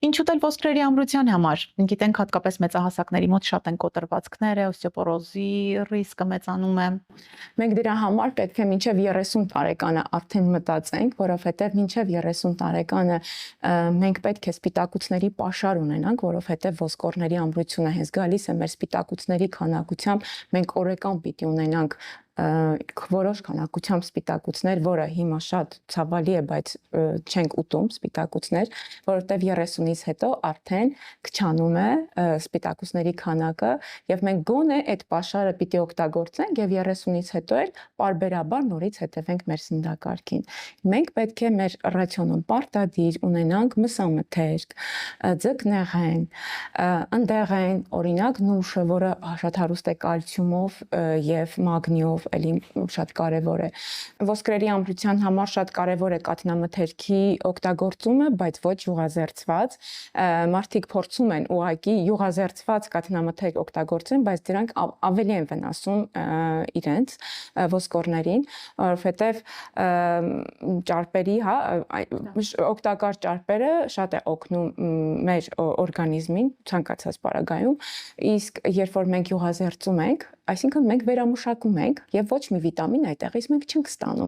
Ինչու՞ դել ոսկրերի ամրության համար։ Գիտենք հատկապես մեծահասակների մոտ շատ են կոտրվածքները, օստեոպորոզի ռիսկը մեծանում է։ Մենք դրա համար պետք է մինչև 30 տարեկանը արդեն մտածենք, որովհետև մինչև 30 տարեկանը մենք պետք է սպիտակուցների պաշար ունենանք, որովհետև ոսկորների ամրությունը հենց գալիս է մեր սպիտակուցների քանակությամբ, մենք օրեկան պիտի ունենանք որոշ քանակությամբ սպիտակուցներ, որը հիմա շատ ցավալի է, բայց չենք ուտում սպիտակուցներ, որովհետև 30-ից հետո արդեն քչանում է սպիտակուցների քանակը եւ մենք գոնե այդ պաշարը պիտի օգտագործենք եւ 30-ից հետո էլ պարբերաբար նորից հետևենք մեր սննդակարգին։ Մենք պետք է մեր ռացիոնում պարտադիր ունենանք մսամթերք, ձկնեղեն, ընդեղեն, օրինակ նուշը, որը շատ հարուստ է կալցիումով եւ մագնիով, էլի շատ կարևոր է։ Ոսկրերի ամրության համար շատ կարևոր է կաթնամթերքի օգտագործումը, բայց ոչ յուղազերծված։ Մարդիկ փորձում են ուղղակի յուղազերծված կաթնամթերք օգտագործեն, բայց դրանք ավելի են վնասում իրենց ոսկորներին, որովհետև ճարպերի, հա, օգտակար ճարպերը շատ է օգնում մեր օրգանիզմին ցանկացած պարագայում, իսկ երբ որ մենք յուղազերծում ենք, այսինքն մենք վերամշակում ենք եւ ոչ մի վիտամին այդտեղից մենք չենք ստանում։